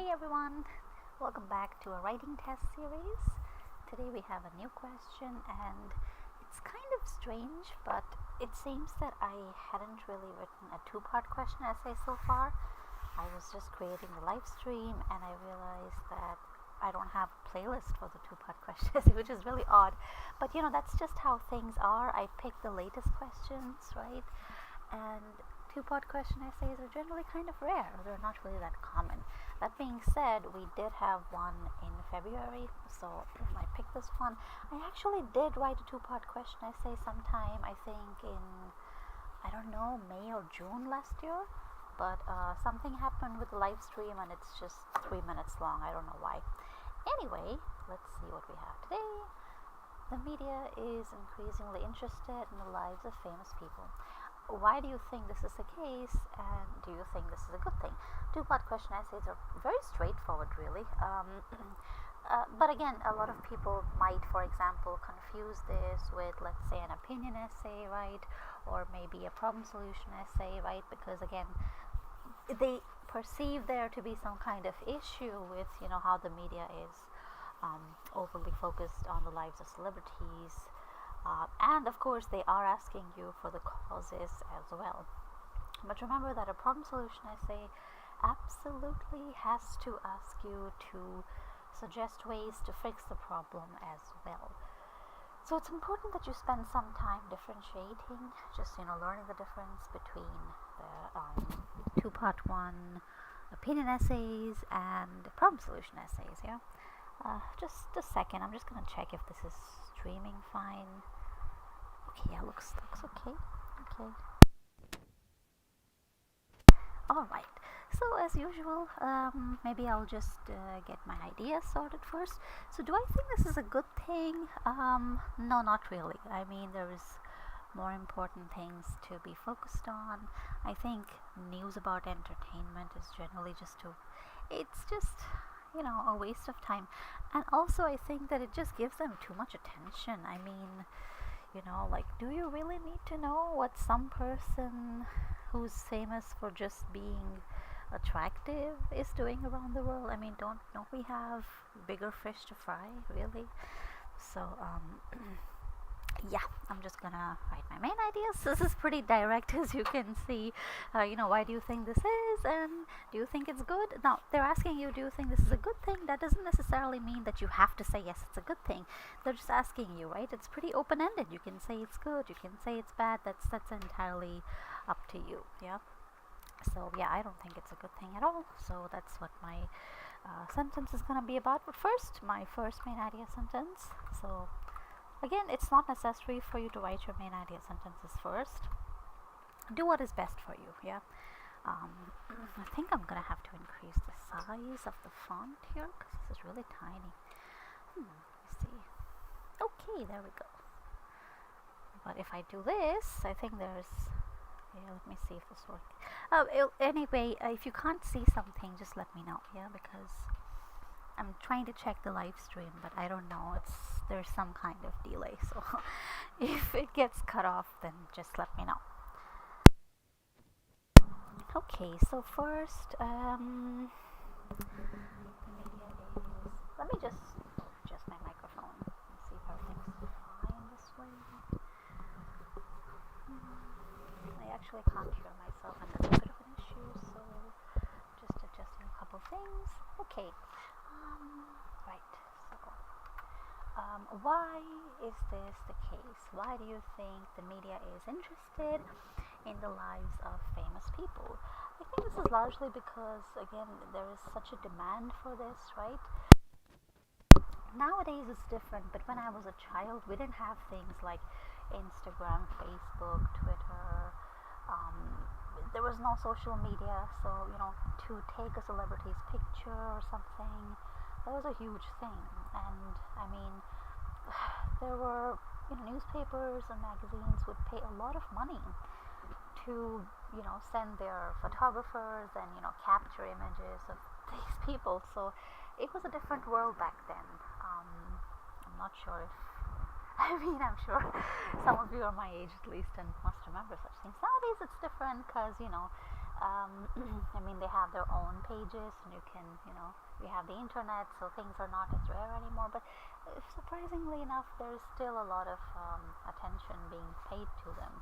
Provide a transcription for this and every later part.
Hey everyone, welcome back to a writing test series. Today we have a new question and it's kind of strange, but it seems that I hadn't really written a two-part question essay so far. I was just creating the live stream and I realized that I don't have a playlist for the two-part question essay, which is really odd. But that's just how things are. I pick the latest questions, right? And two-part question essays are generally kind of rare. They're not really that common. That being said, we did have one in February, so I picked this one. I actually did write a two-part question essay sometime, I think in, May or June last year. But something happened with the live stream and it's just 3 minutes long. I don't know why. Anyway, let's see what we have today. The media is increasingly interested in the lives of famous people. Why do you think this is the case, and do you think this is a good thing? Two-part question essays are very straightforward, really. But again, a lot of people might, for example, confuse this with, let's say, an opinion essay, right? Or maybe a problem solution essay, right? Because again, they perceive there to be some kind of issue with, how the media is overly focused on the lives of celebrities. And of course they are asking you for the causes as well. But remember that a problem solution essay absolutely has to ask you to suggest ways to fix the problem as well. So it's important that you spend some time differentiating, just learning the difference between the two-part one opinion essays and problem solution essays. Just a second, I'm just gonna check if this is streaming fine. Okay, yeah, looks okay. Alright, so as usual, maybe I'll just get my ideas sorted first. So do I think this is a good thing? No, not really. I mean, there is more important things to be focused on. I think news about entertainment is generally it's just a waste of time. And also I think that it just gives them too much attention. I mean, do you really need to know what some person who's famous for just being attractive is doing around the world? I mean, don't we have bigger fish to fry, really? So yeah, I'm just gonna write my main ideas. This is pretty direct, as you can see. Why do you think this is, and do you think it's good? Now, they're asking you, do you think this is a good thing? That doesn't necessarily mean that you have to say yes, it's a good thing. They're just asking you, right? It's pretty open-ended. You can say it's good, you can say it's bad. That's entirely up to you. So yeah, I don't think it's a good thing at all. So that's what my sentence is gonna be about. But first, my first main idea sentence. So again, it's not necessary for you to write your main idea sentences first. Do what is best for you. I think I'm gonna have to increase the size of the font here because this is really tiny. Let me see. Okay, there we go. But if I do this, I think there's... let me see if this works. Anyway, if you can't see something, just let me know. Because I'm trying to check the live stream, but I don't know. There's some kind of delay, so if it gets cut off, then just let me know. Okay, so first, let me just adjust my microphone and see if everything's fine this way. I actually can't hear myself, and that's a bit of an issue, so just adjusting a couple things. Okay. Right, so why is this the case? Why do you think the media is interested in the lives of famous people? I think this is largely because, again, there is such a demand for this, right? Nowadays it's different, but when I was a child, we didn't have things like Instagram, Facebook, Twitter. There was no social media, so to take a celebrity's picture or something, that was a huge thing. And I mean, there were newspapers and magazines would pay a lot of money to send their photographers and capture images of these people. So it was a different world back then. I'm not sure if I'm sure some of you are my age at least and must remember such things. Nowadays it's different because I mean, they have their own pages, and you can, we have the internet, so things are not as rare anymore. But surprisingly enough, there's still a lot of attention being paid to them.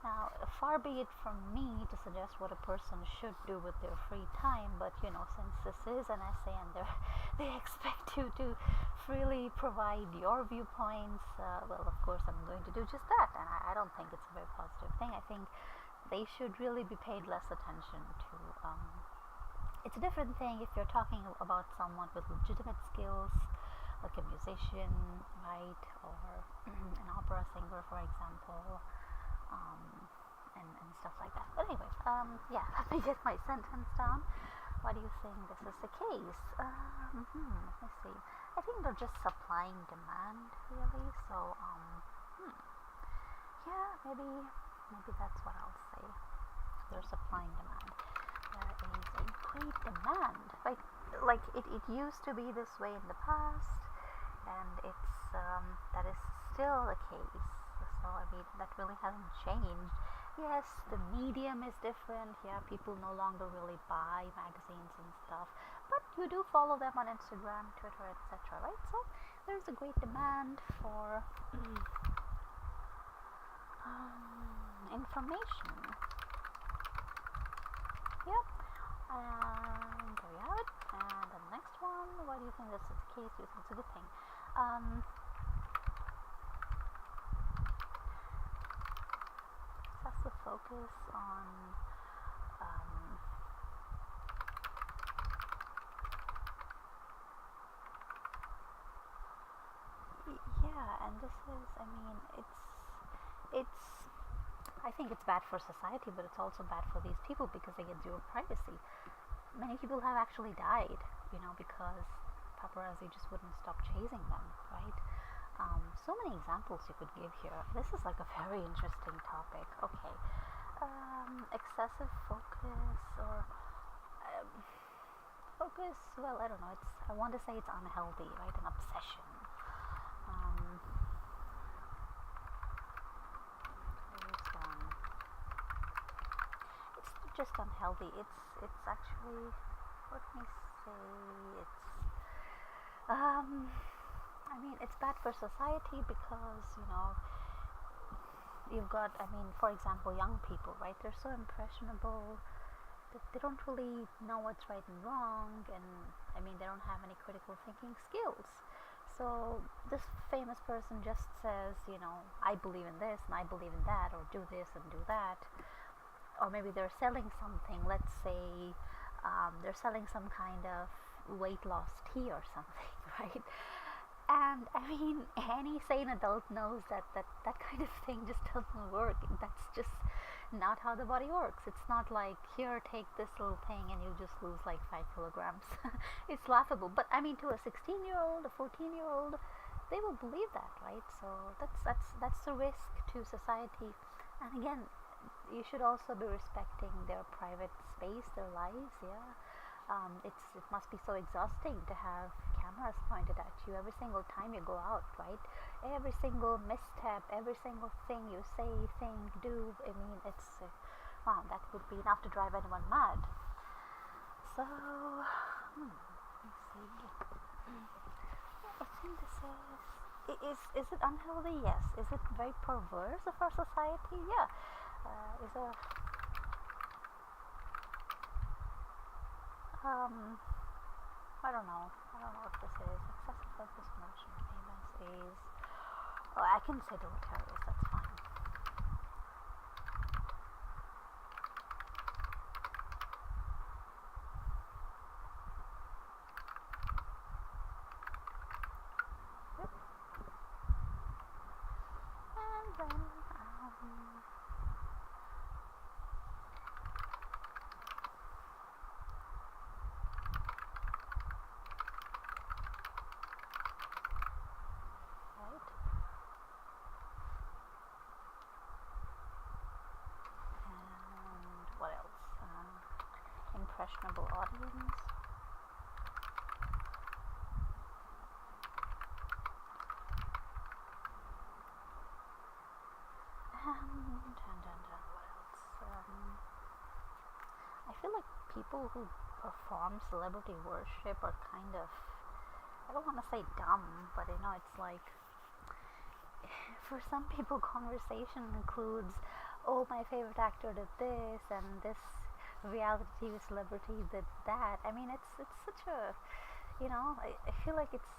Now, far be it from me to suggest what a person should do with their free time, but since this is an essay and they expect you to freely provide your viewpoints, well, of course, I'm going to do just that, and I don't think it's a very positive thing. I think they should really be paid less attention to. It's a different thing if you're talking about someone with legitimate skills, like a musician, right, or an opera singer, for example. And stuff like that. But anyway, yeah, let me get my sentence down. Why do you think this is the case? Let me see. I think they're just supplying demand, really. So, yeah, maybe that's what I'll say. They're supplying demand. There is a great demand, right? Like it used to be this way in the past, and that is still the case. So I mean, that really hasn't changed. Yes, the medium is different. Yeah, people no longer really buy magazines and stuff, but you do follow them on Instagram, Twitter, etc., right? So there's a great demand for information. Yep. And there you have it. And the next one, why do you think this is the case? You think it's a good thing? The focus on yeah, and this is, I mean, it's I think it's bad for society, but it's also bad for these people because they get zero privacy. Many people have actually died, because paparazzi just wouldn't stop chasing them, right? So many examples you could give here. This is like a very interesting topic. Okay, excessive focus or focus. Well, I don't know. I want to say it's unhealthy, right? An obsession. There's one. It's not just unhealthy. It's actually. Let me say. I mean, it's bad for society because, you've got, I mean, for example, young people, right? They're so impressionable that they don't really know what's right and wrong, and, I mean, they don't have any critical thinking skills. So this famous person just says, I believe in this, and I believe in that, or do this and do that. Or maybe they're selling something, let's say, they're selling some kind of weight loss tea or something, right? And I mean, any sane adult knows that kind of thing just doesn't work. That's just not how the body works. It's not like, here, take this little thing and you just lose like 5 kilograms. It's laughable. But I mean, to a 16-year-old, a 14-year-old, they will believe that, right? So that's the risk to society. And again, you should also be respecting their private space, their lives, yeah. It must be so exhausting to have cameras pointed at you every single time you go out, right? Every single misstep, every single thing you say, think, do. I mean, it's wow, that would be enough to drive anyone mad. So, let's see. I think this is it unhealthy? Yes. Is it very perverse of our society? Yeah. I don't know what this is. Excessive focus, motion, famous is. Oh, I can say deleterious. That's fine. Yep. And then impressionable audience. And what else? people who perform celebrity worship are kind of, I don't want to say dumb, but it's like, for some people, conversation includes, oh, my favorite actor did this, and this reality TV celebrity did that. I mean, it's such a, I feel like it's,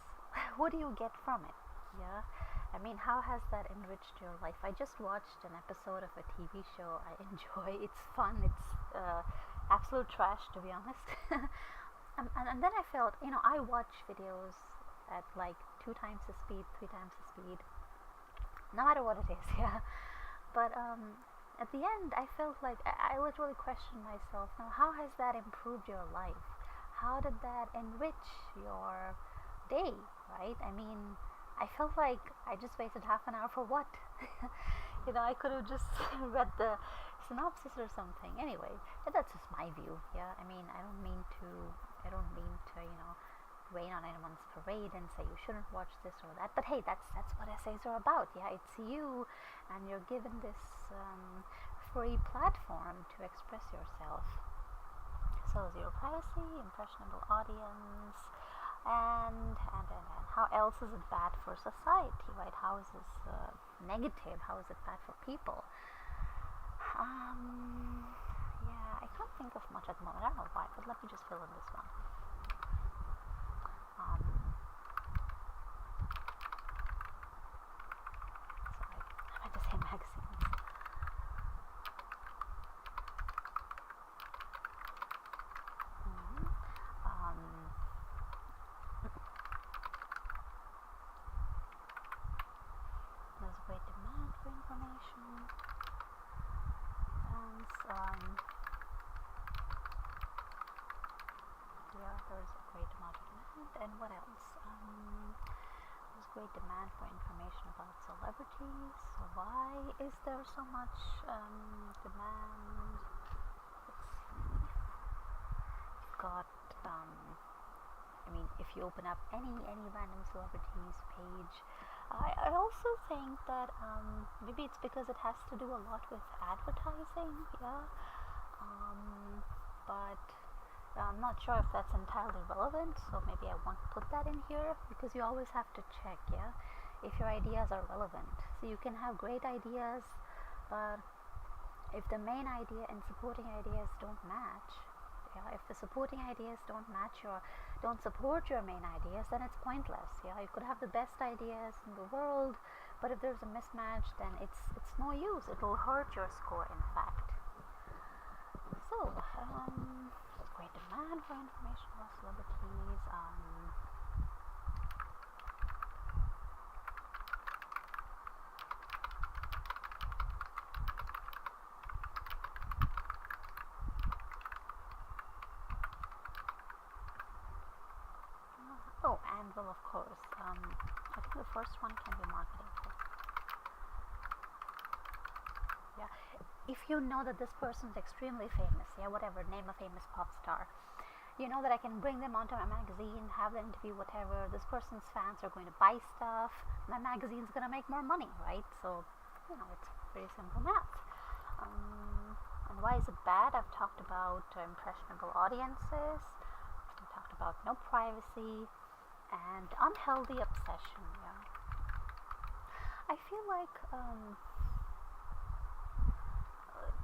what do you get from it? Yeah. I mean, how has that enriched your life? I just watched an episode of a TV show I enjoy. It's fun. It's absolute trash, to be honest. and then I felt, I watch videos at like 2 times the speed, 3 times the speed, no matter what it is, yeah. But at the end, I felt like I literally questioned myself. Now, how has that improved your life? How did that enrich your day, right? I mean, I felt like I just wasted half an hour for what? I could have just read the synopsis or something. Anyway, that's just my view. Yeah, I mean, I don't mean to, rain on anyone's parade and say you shouldn't watch this or that. But hey, that's what essays are about. Yeah, it's you, and you're given this free platform to express yourself. So zero privacy, impressionable audience, and how else is it bad for society, right? How is this negative? How is it bad for people? Yeah, I can't think of much at the moment. I don't know why, but let me just fill in this one. Sorry, I meant to say magazines. There's great demand for information. And yeah, there's a great amount of demand. And what else? There's great demand for information about celebrities. So why is there so much demand? Let's see. You've got I mean, if you open up any random celebrities page, I also think that maybe it's because it has to do a lot with advertising, yeah. But I'm not sure if that's entirely relevant, so maybe I won't put that in here, because you always have to check, yeah, if your ideas are relevant. So you can have great ideas, but if the main idea and supporting ideas don't match, yeah, if the supporting ideas don't support your main ideas, then it's pointless. Yeah, you could have the best ideas in the world, but if there's a mismatch, then it's no use. It will hurt your score, in fact. So, great demand for information about celebrities. Oh, and well, of course, I think the first one can be marketing tips. Yeah, if you know that this person is extremely famous, yeah, whatever, name a famous pop star, you know that I can bring them onto my magazine, have them interview, whatever. This person's fans are going to buy stuff. My magazine's going to make more money, right? So, it's pretty simple math. And why is it bad? I've talked about impressionable audiences. I talked about no privacy and unhealthy obsession. Yeah, I feel like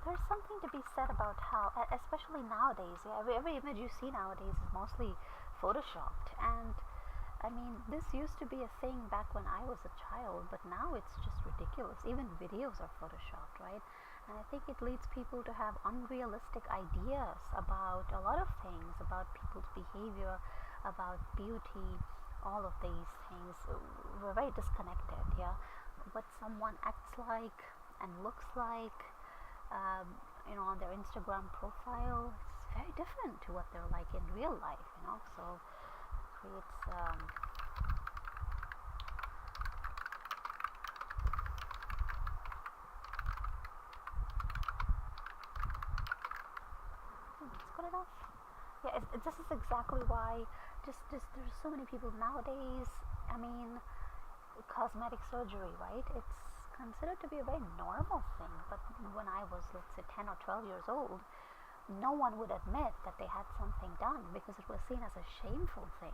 there's something to be said about how, especially nowadays, yeah, every image you see nowadays is mostly photoshopped. And I mean, this used to be a thing back when I was a child, but now it's just ridiculous. Even videos are photoshopped, right? And I think it leads people to have unrealistic ideas about a lot of things, about people's behavior, about beauty, all of these things. We're very disconnected, yeah. What someone acts like and looks like, on their Instagram profile, it's very different to what they're like in real life, so it creates it's good enough. Yeah, this is exactly why just there's so many people nowadays. I mean, cosmetic surgery, right? It's considered to be a very normal thing, but when I was, let's say, 10 or 12 years old, no one would admit that they had something done because it was seen as a shameful thing.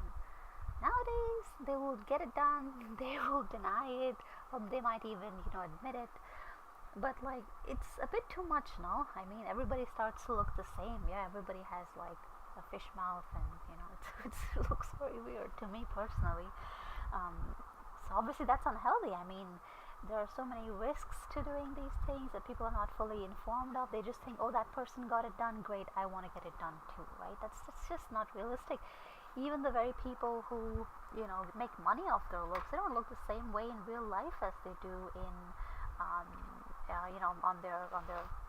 Nowadays, they will get it done, they will deny it, or they might even, admit it. But like, it's a bit too much, no? I mean, everybody starts to look the same. Yeah, everybody has like a fish mouth, and it looks very weird to me personally. So obviously that's unhealthy. I mean, there are so many risks to doing these things that people are not fully informed of. They just think, oh, that person got it done, great, I want to get it done too, right? That's just not realistic. Even the very people who make money off their looks, they don't look the same way in real life as they do in on their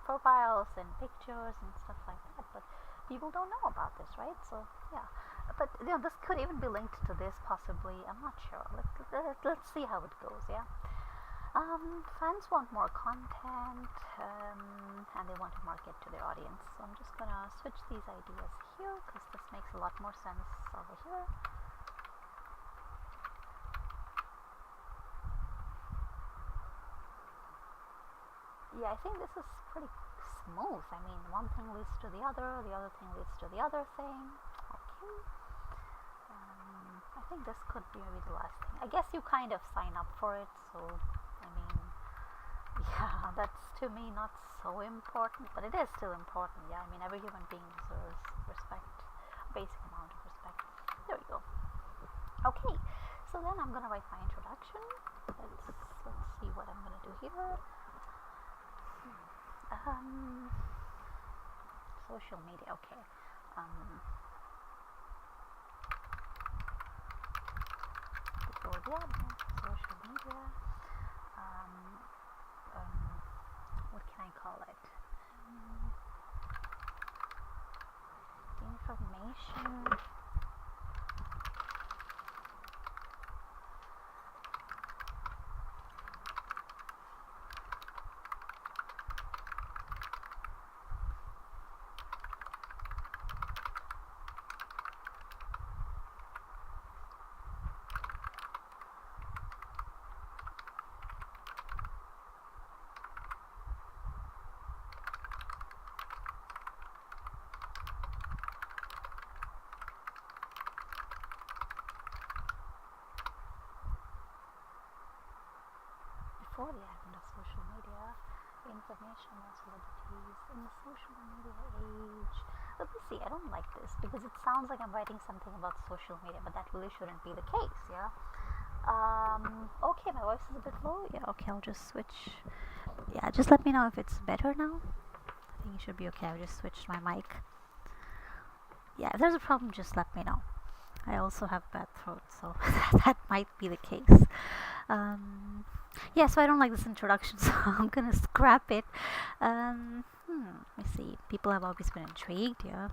profiles and pictures and stuff like that. But people don't know about this, right? So yeah. But this could even be linked to this, possibly. I'm not sure. Let's see how it goes. Yeah. Fans want more content, and they want to market to their audience. So I'm just gonna switch these ideas here because this makes a lot more sense over here. Yeah, I think this is pretty smooth. I mean, one thing leads to the other thing leads to the other thing. Okay. I think this could be maybe the last thing. I guess you kind of sign up for it, so I mean, yeah, that's to me not so important, but it is still important. Yeah, I mean, every human being deserves respect, a basic amount of respect. There we go. Okay, so then I'm gonna write my introduction. Let's see what I'm gonna do here. Social media. Okay. Social media. What can I call it? Information. Before the advent of social media, information about celebrities in the social media age. Let me see, I don't like this because it sounds like I'm writing something about social media, but that really shouldn't be the case, yeah? Okay, my voice is a bit low. Yeah, okay, I'll just switch. Yeah, just let me know if it's better now. I think it should be okay. I just switched my mic. Yeah, if there's a problem, just let me know. I also have bad throat, so that might be the case. Yeah, so I don't like this introduction, so I'm gonna scrap it. Let me see. People have always been intrigued, yeah.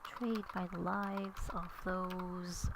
Intrigued by the lives of those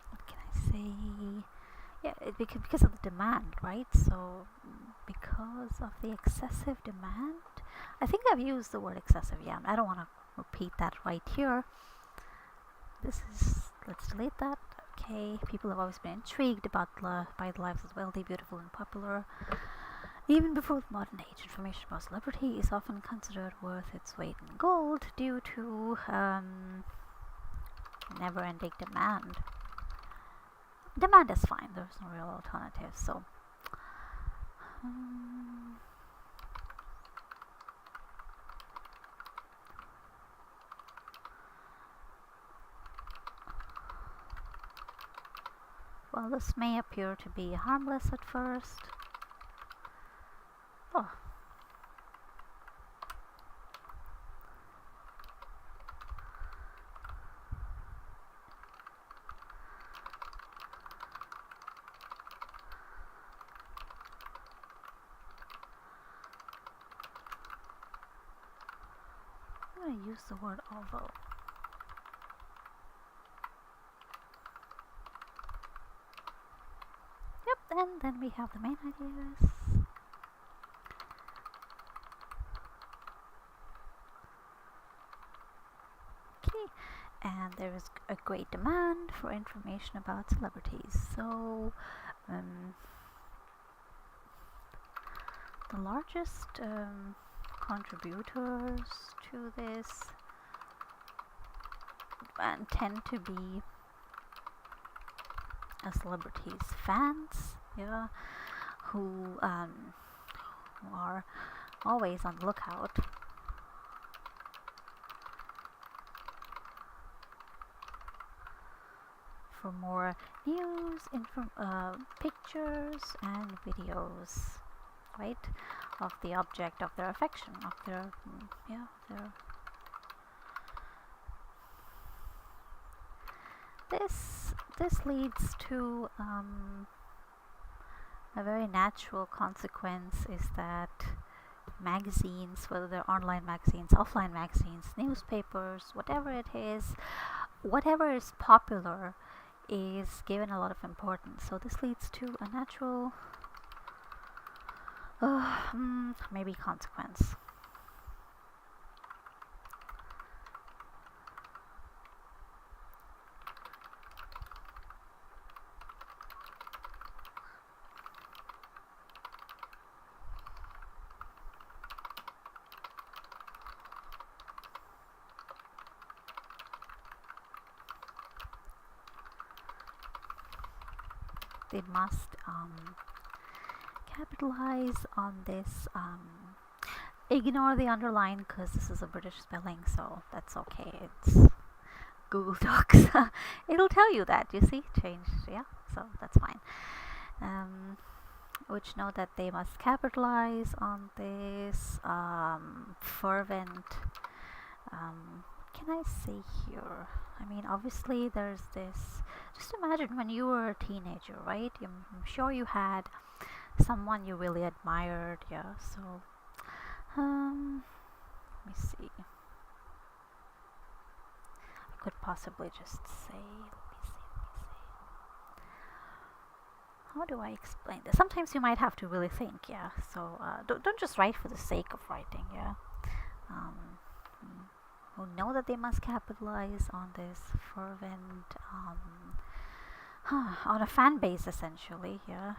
what can I say? Yeah, because of the demand, right? So because of the excessive demand, I think I've used the word excessive. Yeah, I don't want to repeat that right here. Let's delete that. Okay, people have always been intrigued by the lives of wealthy, beautiful, and popular. Even before the modern age, information about celebrity is often considered worth its weight in gold due to never-ending demand. Demand is fine. There's no real alternative. So, well, this may appear to be harmless at first. Oh. use the word although. Yep, and then we have the main ideas. Okay, and there is a great demand for information about celebrities. So, the largest contributors to this tend to be celebrities' fans, yeah, who are always on the lookout for more news, pictures, and videos, right, of the object of their affection, of their This leads to a very natural consequence, is that magazines, whether they're online magazines, offline magazines, newspapers, whatever it is, whatever is popular is given a lot of importance. So this leads to a natural maybe consequence. They must capitalize on this. Ignore the underline because this is a British spelling, so that's okay. It's Google Docs. It'll tell you that, you see, changed, yeah, so that's fine. Which note that they must capitalize on this fervent, can I say here? I mean, obviously there's this, just imagine when you were a teenager, right? I'm sure you had someone you really admired, yeah, so let me see. I could possibly just say, let me see. How do I explain this? Sometimes you might have to really think, yeah, so don't just write for the sake of writing, yeah. Who know that they must capitalize on this fervent, on a fan base essentially, yeah.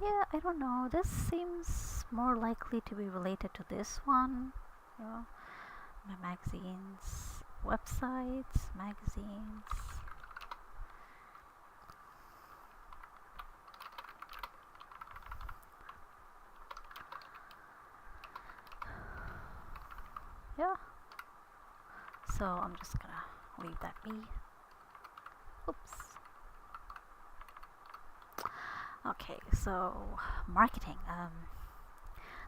Yeah, I don't know, this seems more likely to be related to this one, yeah. My magazines, websites, magazines. Yeah, so I'm just gonna leave that be. Oops. Okay, so marketing.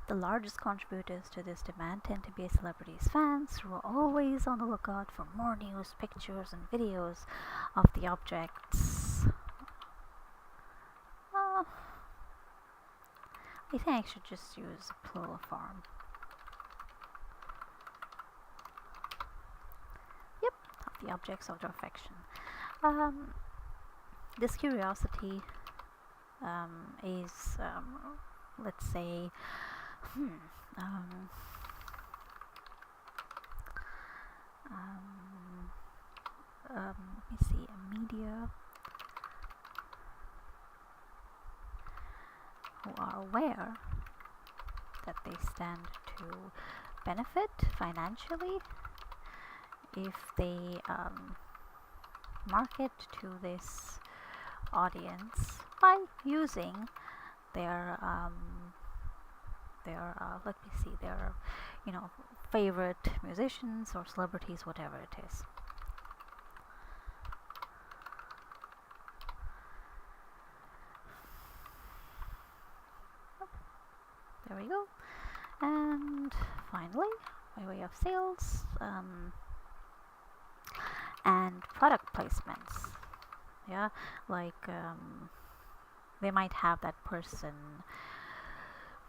The largest contributors to this demand tend to be celebrities' fans who are always on the lookout for more news, pictures, and videos of the objects. I think I should just use plural form. Yep, of the objects of their affection. This curiosity is, let's say, let me see, a media who are aware that they stand to benefit financially if they market to this audience by using their let me see, their favorite musicians or celebrities, whatever it is. There we go. And finally, by way of sales and product placements, yeah, like they might have that person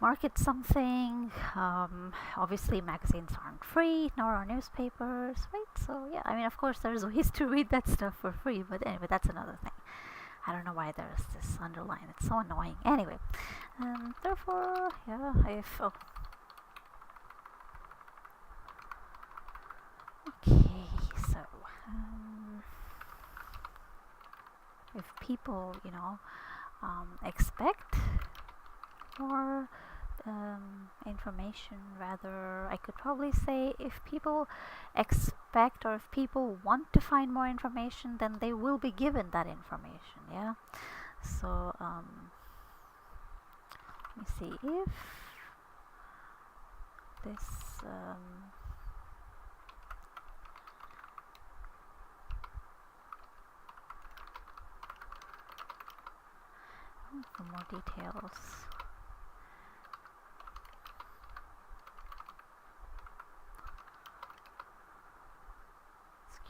market something. Obviously magazines aren't free, nor are newspapers, right? So yeah, I mean, of course there's ways to read that stuff for free, but anyway, that's another thing. I don't know why there's this underline, it's so annoying. Anyway, therefore, yeah, okay, so if people, expect more information, rather, I could probably say if people expect or if people want to find more information, then they will be given that information. Yeah. So let me see if this for more details.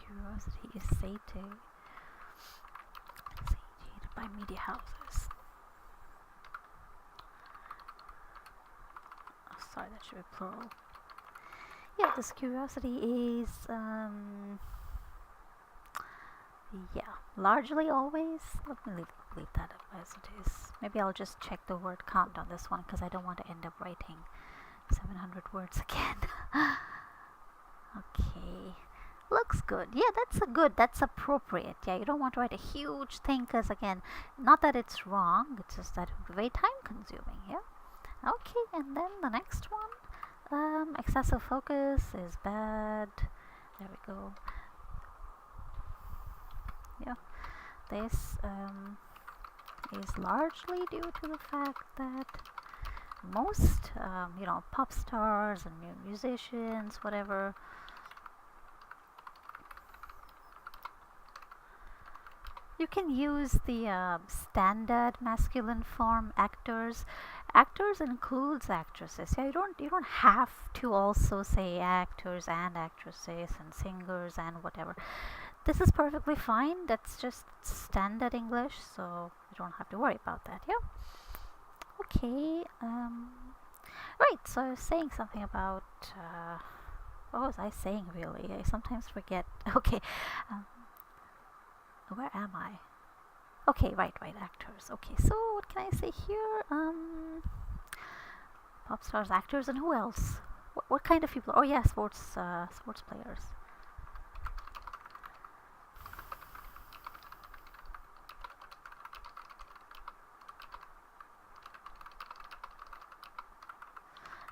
Curiosity is satiated by media houses. Oh, sorry, that should be plural. Yeah, this curiosity is yeah, largely always. Let me leave that up as it is. Maybe I'll just check the word count on this one because I don't want to end up writing 700 words again. Okay. Looks good. Yeah, that's appropriate. Yeah, you don't want to write a huge thing because, again, not that it's wrong, it's just that it would be very time consuming. Yeah. Okay, and then the next one, excessive focus is bad. There we go. Yeah, this is largely due to the fact that most, pop stars and musicians, whatever, you can use the standard masculine form actors. Actors includes actresses. Yeah, you don't have to also say actors and actresses and singers and whatever. This is perfectly fine. That's just standard English, so you don't have to worry about that. Yeah. Okay. Right. So I was saying something about. What was I saying really? I sometimes forget. Okay. Where am I? Okay, right, actors. Okay, so what can I say here? Pop stars, actors, and who else? What kind of people? Oh yeah, sports players.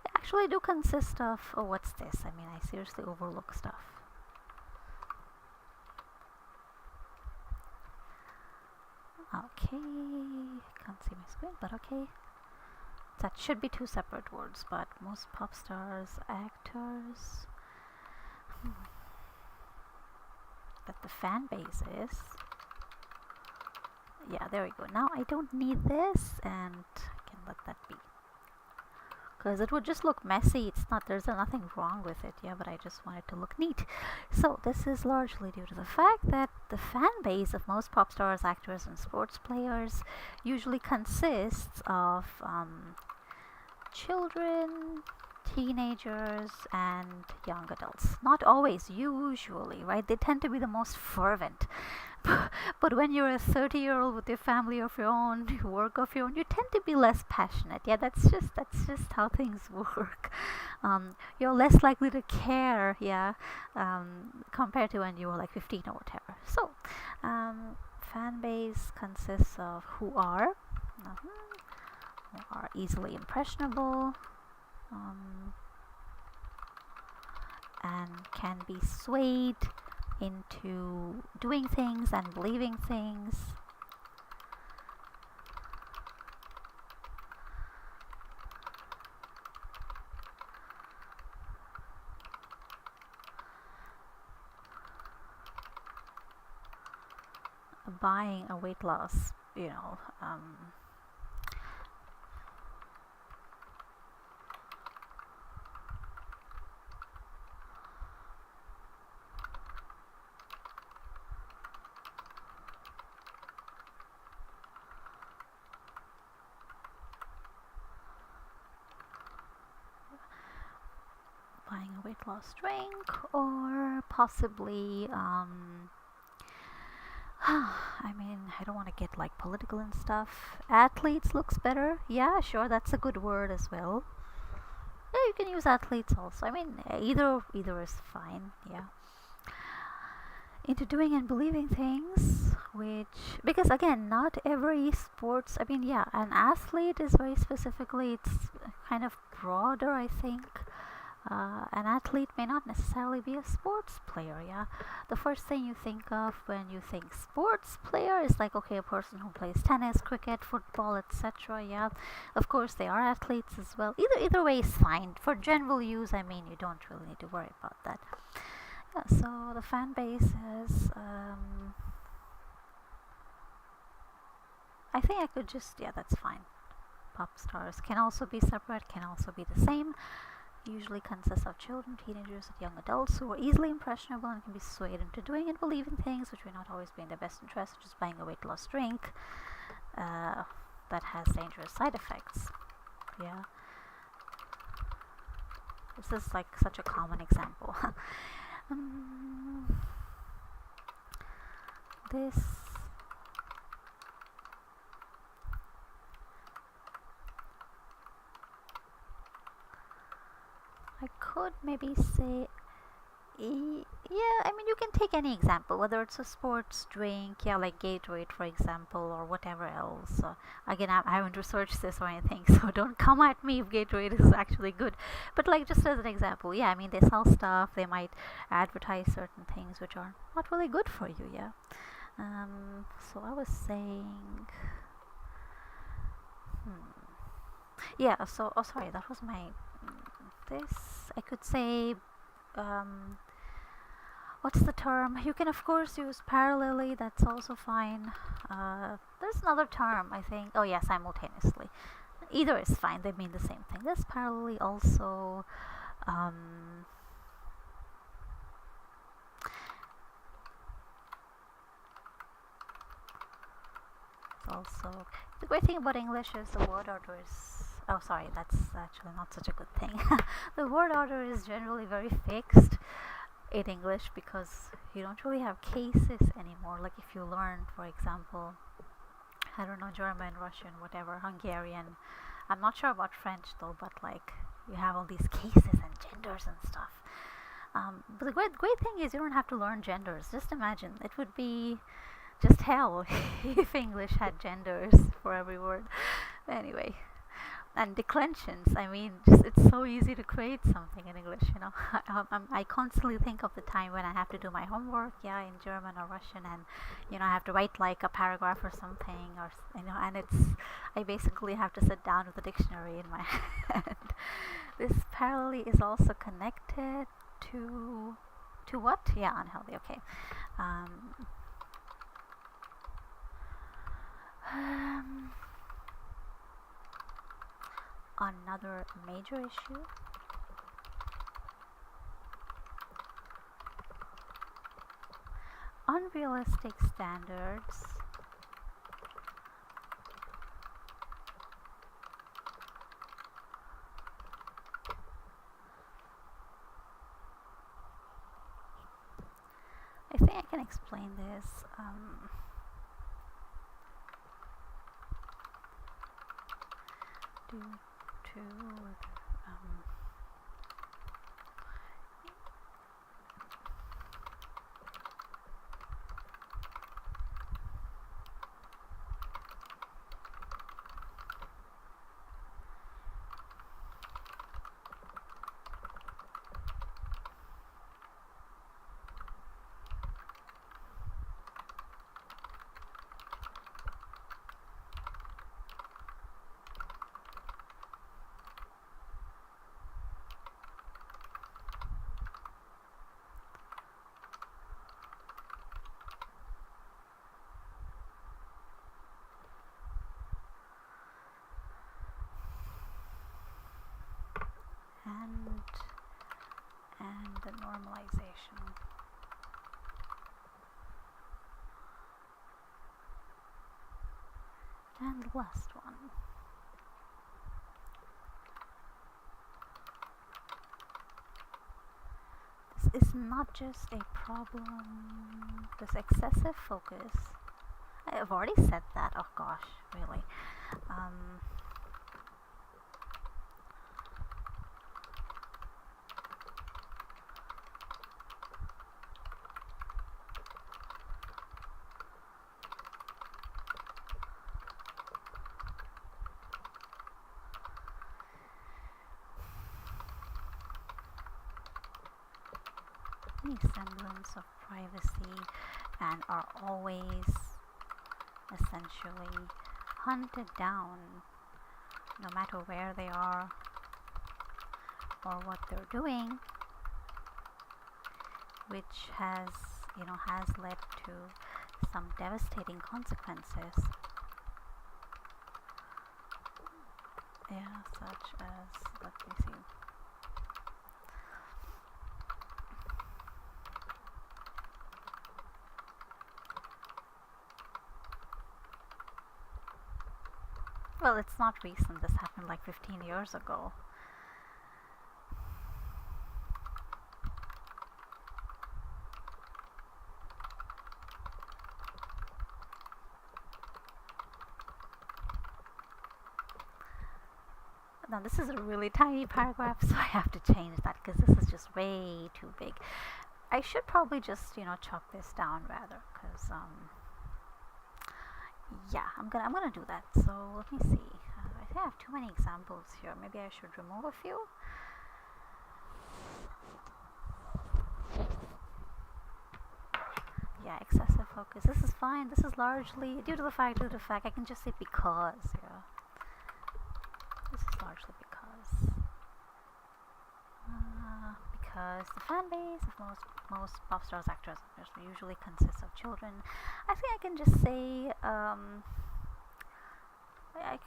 They actually do consist of. Oh, what's this? I mean, I seriously overlook stuff. Okay, can't see my screen, but okay. That should be two separate words, but most pop stars, actors. But the fan base is. Yeah, there we go. Now I don't need this, and I can let that be. Because it would just look messy. There's nothing wrong with it, yeah, but I just want it to look neat. So this is largely due to the fact that the fan base of most pop stars, actors, and sports players usually consists of children, teenagers, and young adults. Not always, usually, right? They tend to be the most fervent. But when you're a 30-year-old with your family of your own, you work of your own, you tend to be less passionate. Yeah, that's just how things work. You're less likely to care, yeah, compared to when you were like 15 or whatever. So, fan base consists of who are easily impressionable, and can be swayed into doing things and believing things. Buying a weight loss, buying a weight loss drink, or possibly I mean, I don't want to get like political and stuff. Athletes looks better. Yeah, sure, that's a good word as well. Yeah, you can use athletes also. I mean, either is fine. Yeah. Into doing and believing things, which, because again, not every sports, I mean, yeah, an athlete is very specifically, it's kind of broader, I think. An athlete may not necessarily be a sports player. Yeah, the first thing you think of when you think sports player is like, okay, a person who plays tennis, cricket, football, etc. Yeah, of course they are athletes as well. Either way is fine for general use. I mean, you don't really need to worry about that. Yeah, so the fan base is I think I could just, yeah, that's fine. Pop stars can also be separate, can also be the same. Usually consists of children, teenagers, and young adults who are easily impressionable and can be swayed into doing and believing things which may not always be in their best interest, such as buying a weight loss drink that has dangerous side effects. Yeah, this is like such a common example. This I could maybe say, yeah, I mean, you can take any example, whether it's a sports drink, yeah, like Gatorade, for example, or whatever else. Again, I haven't researched this or anything, so don't come at me if Gatorade is actually good. But like, just as an example, yeah, I mean, they sell stuff, they might advertise certain things which are not really good for you, yeah. So I was saying, yeah, so, oh, sorry, that was my, this, I could say, what's the term? You can of course use parallelly, that's also fine. There's another term, I think. Oh yeah, simultaneously. Either is fine, they mean the same thing. There's parallelly also. Also, the great thing about English is the word order is, oh sorry, that's actually not such a good thing. The word order is generally very fixed in English because you don't really have cases anymore. Like if you learn, for example, I don't know, German, Russian, whatever, Hungarian. I'm not sure about French though, but like you have all these cases and genders and stuff. But the great thing is you don't have to learn genders. Just imagine, it would be just hell if English had genders for every word. Anyway, and declensions, I mean, just, it's so easy to create something in English, you know. I constantly think of the time when I have to do my homework, yeah, in German or Russian, and you know, I have to write like a paragraph or something, or you know, and I basically have to sit down with a dictionary in my hand. This parallelly is also connected to what? Yeah, unhealthy. Okay. Another major issue unrealistic standards I think I can explain this due to and the normalization. And the last one. is not just a problem. This excessive focus. I've already said that. Oh gosh, really. Any semblance of privacy and are always essentially hunted down no matter where they are or what they're doing, which has led to some devastating consequences. Yeah, such as, let me see. Well, it's not recent. This happened like 15 years ago. Now this is a really tiny paragraph, so I have to change that because this is just way too big. I should probably just chop this down rather, because yeah, I'm gonna do that. So let me see. I think I have too many examples here. Maybe I should remove a few. Yeah, excessive focus. This is fine. This is largely due to the fact I can just say because. Yeah, this is largely because the fan base of most pop stars, actors, usually consists of children. I think I can just say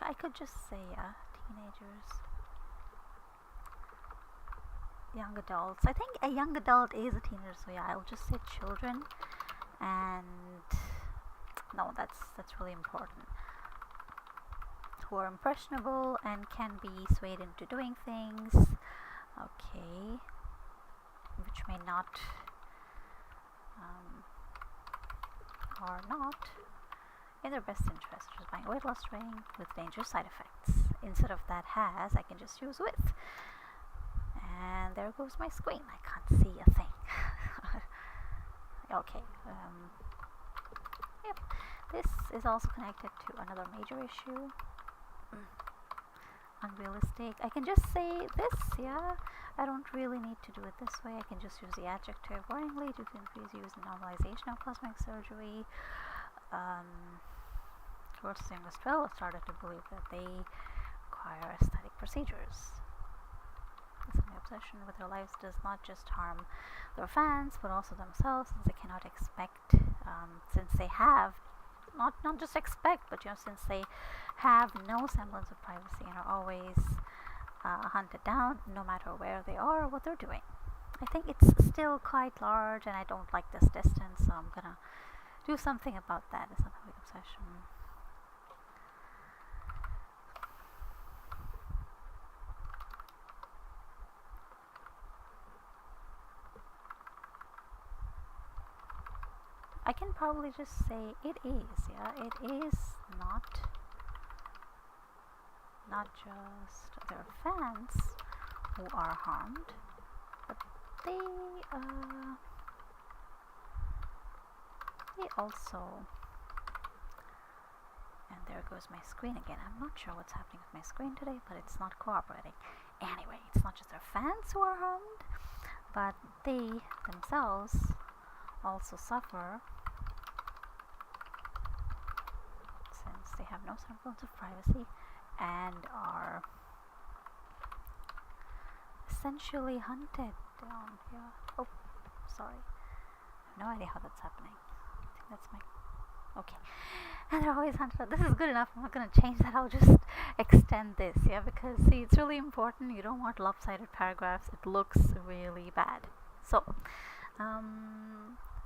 I could just say teenagers, young adults. I think a young adult is a teenager, so yeah, I'll just say children. And no, that's really important. Who are impressionable and can be swayed into doing things, okay, which may not are not in their best interest, which is buying weight loss drink with dangerous side effects. Instead of that has, I can just use with. And there goes my screen. I can't see a thing. Okay. Yep. This is also connected to another major issue. Unrealistic. I can just say this, yeah. I don't really need to do it this way. I can just use the adjective worryingly to increase use and normalization of cosmetic surgery. Girls as young as 12 have started to believe that they require aesthetic procedures. The obsession with their lives does not just harm their fans, but also themselves, since they cannot expect, since they have, not just expect, but since they have no semblance of privacy and are always hunted down, no matter where they are or what they're doing. I think it's still quite large, and I don't like this distance, so I'm gonna do something about that. It's not a obsession. I can probably just say it is, yeah, it is not just their fans who are harmed, but they also, and there goes my screen again. I'm not sure what's happening with my screen today, but it's not cooperating. Anyway, it's not just their fans who are harmed, but they themselves also suffer, since they have no semblance of privacy and are essentially hunted down here. Oh, sorry. I have no idea how that's happening. I think that's my... Okay. And they're always hunted down. This is good enough. I'm not going to change that. I'll just extend this, yeah, because see, it's really important. You don't want lopsided paragraphs. It looks really bad. So,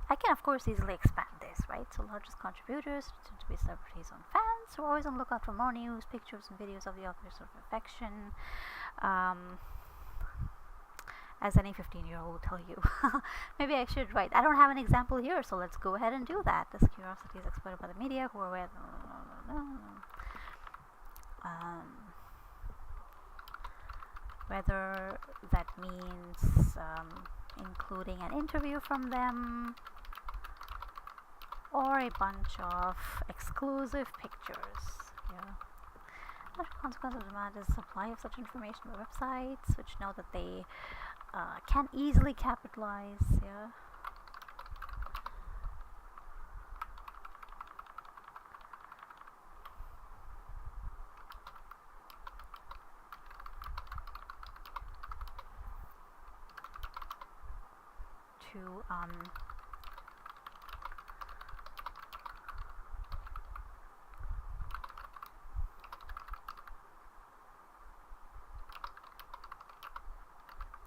I can of course easily expand this, right? So largest contributors tend to be celebrities and fans who are always on the lookout for more news, pictures, and videos of the authors of affection. as any 15-year-old will tell you. Maybe I should write. I don't have an example here, so let's go ahead and do that. This curiosity is exploited by the media who are aware. Whether that means including an interview from them or a bunch of exclusive pictures. Yeah. Natural consequence of demand is the supply of such information by websites which know that they can easily capitalize. Yeah. To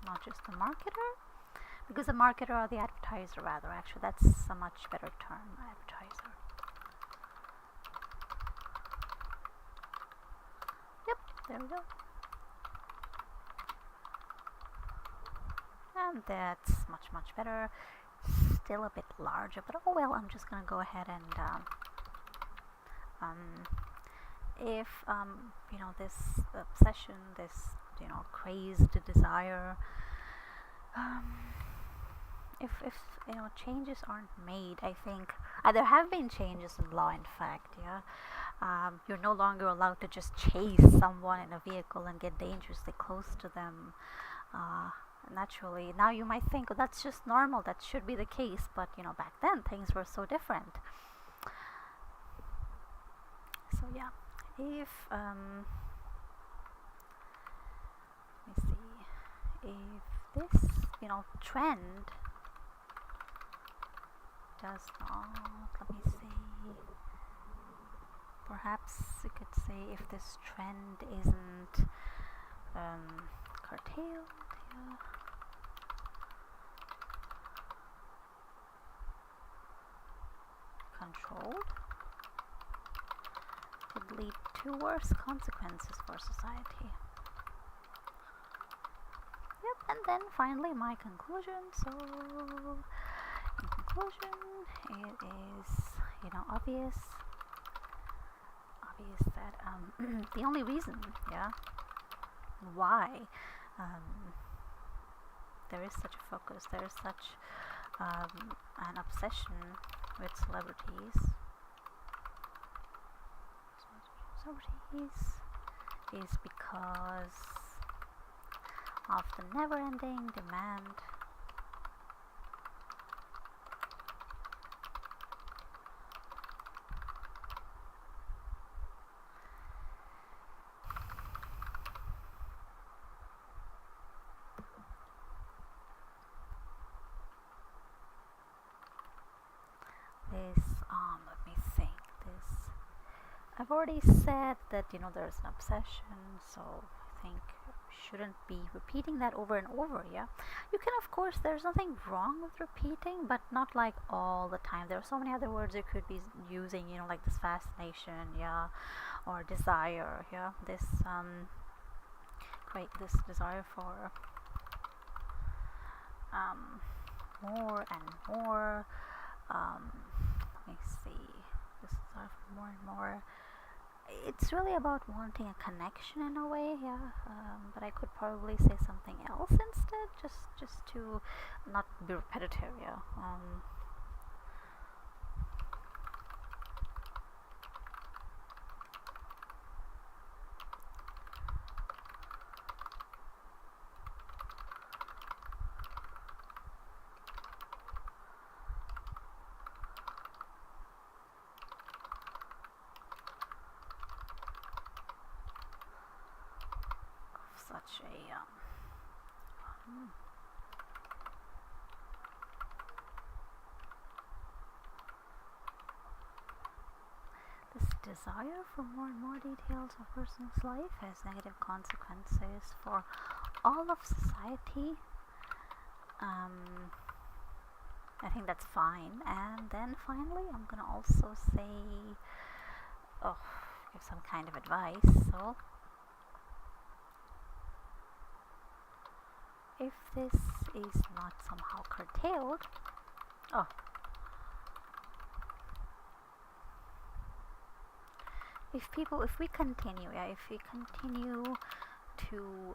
not just the marketer, because the marketer or the advertiser, rather, actually that's a much better term, advertiser. Yep, there we go. And that's much better. Still a bit larger, but oh well, I'm just gonna go ahead and if you know, this obsession, this, you know, crazed desire, if you know, changes aren't made, I think there have been changes in law, in fact. Yeah. You're no longer allowed to just chase someone in a vehicle and get dangerously close to them. Naturally, now you might think, oh, that's just normal, that should be the case, but you know, back then things were so different. So yeah, if let me see, if this, you know, trend does not, let me see, perhaps you could say if this trend isn't curtailed. Yeah. Controlled, could lead to worse consequences for society. Yep, and then finally my conclusion. So, in conclusion, it is, you know, obvious that the only reason, yeah, why there is such a focus, there is such an obsession with celebrities is because of the never-ending demand let me think, this, I've already said that, you know, there's an obsession, so I think shouldn't be repeating that over and over. Yeah, you can, of course, there's nothing wrong with repeating, but not like all the time. There are so many other words you could be using, you know, like this fascination, yeah, or desire, yeah, this this desire for more and more, let me see, this desire for more and more. It's really about wanting a connection in a way, yeah. But I could probably say something else instead, just to not be repetitive, yeah. Such a this desire for more and more details of a person's life has negative consequences for all of society. I think that's fine. And then finally, I'm gonna also say, give some kind of advice. So if this is not somehow curtailed. Oh, if we continue, if we continue to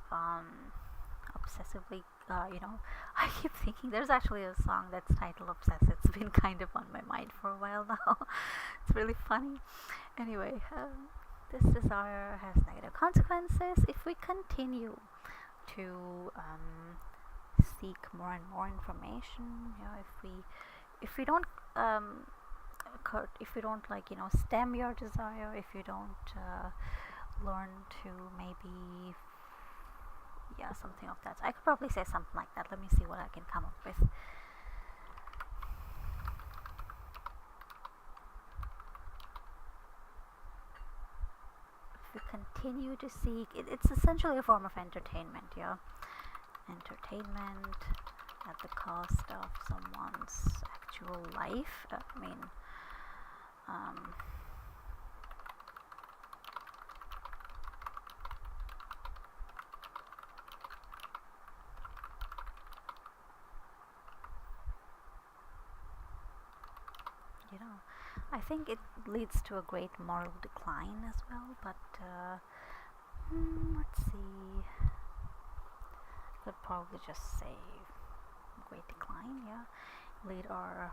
obsessively, I keep thinking there's actually a song that's titled Obsessed. It's been kind of on my mind for a while now. It's really funny. Anyway, this desire has negative consequences. If we continue to seek more and more information, if we don't stem your desire, if you don't learn to maybe, something of that. So I could probably say something like that. Let me see what I can come up with. If we continue to seek, it's essentially a form of entertainment, entertainment at the cost of someone's actual life. I think it leads to a great moral decline as well, but let's see. Could probably just say great decline, lead or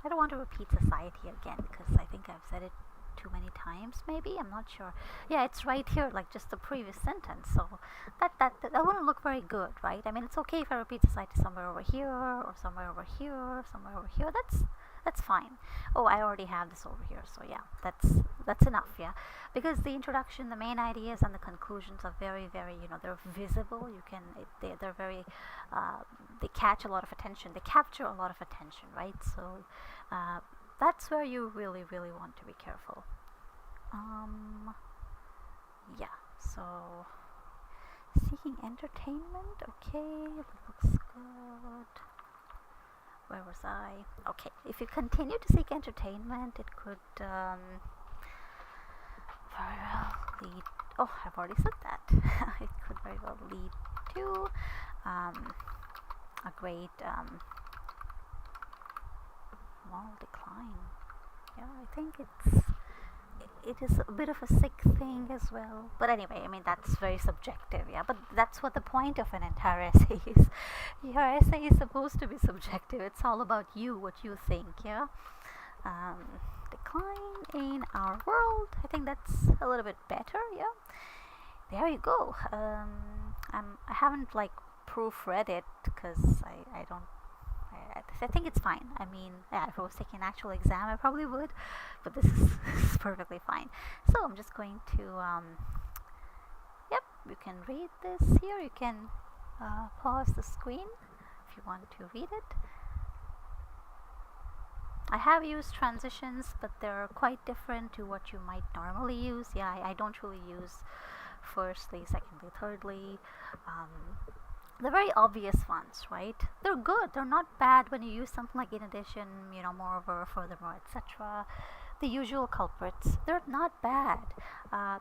I don't want to repeat society again because I think I've said it too many times. Maybe, I'm not sure. Yeah, it's right here, like just the previous sentence. So that wouldn't look very good, right? I mean, it's okay if I repeat society somewhere over here or somewhere over here, somewhere over here. That's fine. Oh, I already have this over here, so yeah, that's enough, because the introduction, the main ideas, and the conclusions are very, very, they're visible. They're very, they catch a lot of attention. They capture a lot of attention, right? So that's where you really, really want to be careful. So seeking entertainment, okay, that looks good. Where was I? Okay, if you continue to seek entertainment, it could very well lead. Oh, I've already said that. It could very well lead to a great moral decline. I think it is a bit of a sick thing as well. But anyway, I mean, that's very subjective, but that's what the point of an entire essay is. Your essay is supposed to be subjective. It's all about you, what you think, Decline in our world. I think that's a little bit better, There you go. I haven't proofread it because I don't. I think it's fine. I mean, if I was taking an actual exam, I probably would, but this is perfectly fine. So I'm just going to, you can read this here. You can pause the screen if you want to read it. I have used transitions, but they're quite different to what you might normally use. I don't really use firstly, secondly, thirdly. The very obvious ones, right? They're good. They're not bad when you use something like in addition, moreover, furthermore, etc. The usual culprits. They're not bad.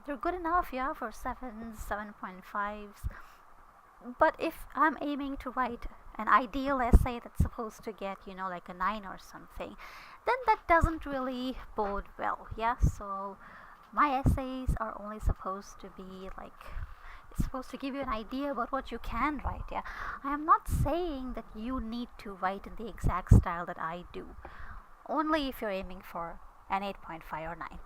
They're good enough, for 7s, 7.5s. But if I'm aiming to write an ideal essay that's supposed to get, like a 9 or something, then that doesn't really bode well, So my essays are only supposed to be supposed to give you an idea about what you can write. I am not saying that you need to write in the exact style that I do, only if you're aiming for an 8.5 or 9,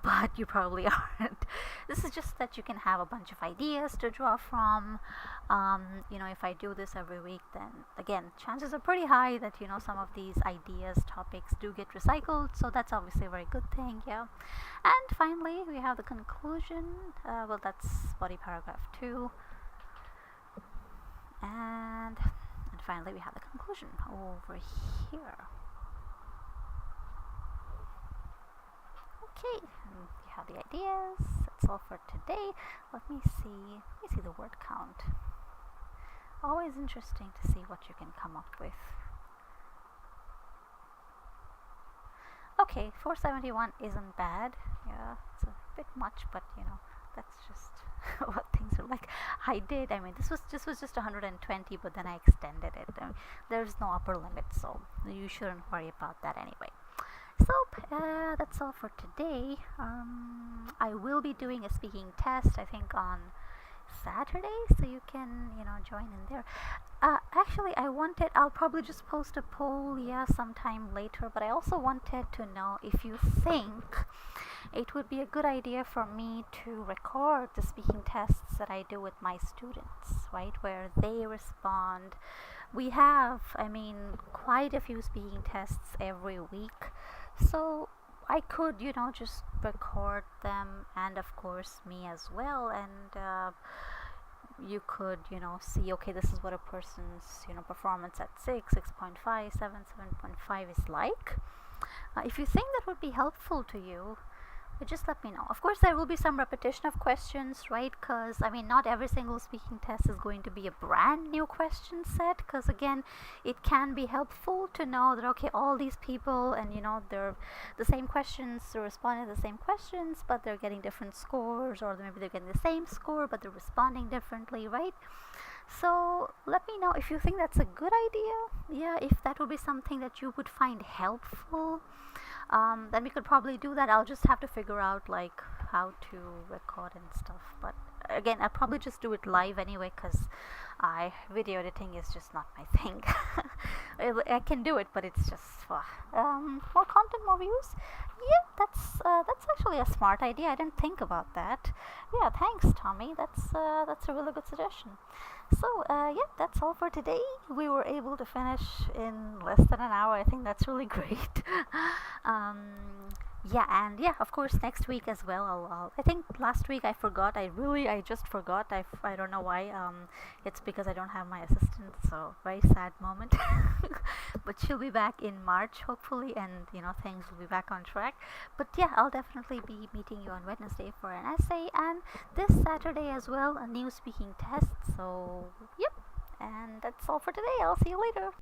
but you probably aren't. This is just that you can have a bunch of ideas to draw from. If I do this every week, then again, chances are pretty high that some of these ideas, topics do get recycled, so that's obviously a very good thing. And finally, we have the conclusion. That's body paragraph 2, and finally we have the conclusion over here. Okay, you have the ideas. That's all for today. Let me see the word count. Always interesting to see what you can come up with. Okay, 471 isn't bad. It's a bit much, but That's just what things are like. I did. I mean, this was just 120, but then I extended it. There's no upper limit, so you shouldn't worry about that anyway. So that's all for today. I will be doing a speaking test, I think, on Saturday, so you can join in there. Actually, I'll probably just post a poll, sometime later, but I also wanted to know if you think it would be a good idea for me to record the speaking tests that I do with my students, right, where they respond. We have, quite a few speaking tests every week, so I could, just record them, and of course me as well, and you could, see, okay, this is what a person's, performance at 6.5, 7.5 is like. If you think that would be helpful to you, just let me know. Of course, there will be some repetition of questions, right? Because not every single speaking test is going to be a brand new question set, because again, it can be helpful to know that, okay, all these people, and they're the same questions, they're responding to the same questions, but they're getting different scores, or maybe they're getting the same score but they're responding differently, right? So let me know if you think that's a good idea. If that would be something that you would find helpful, then we could probably do that. I'll just have to figure out like how to record and stuff, but again, I'll probably just do it live anyway, because video editing is just not my thing. I can do it, but it's just more content, more views. That's actually a smart idea. I didn't think about that. Thanks, Tommy. That's a really good suggestion. So that's all for today. We were able to finish in less than an hour. I think that's really great. And of course, next week as well. I think last week I forgot. I just forgot. I don't know why. It's because I don't have my assistant. So very sad moment. But she'll be back in March, hopefully, and things will be back on track. But I'll definitely be meeting you on Wednesday for an essay, and this Saturday as well, a new speaking test. So and that's all for today. I'll see you later.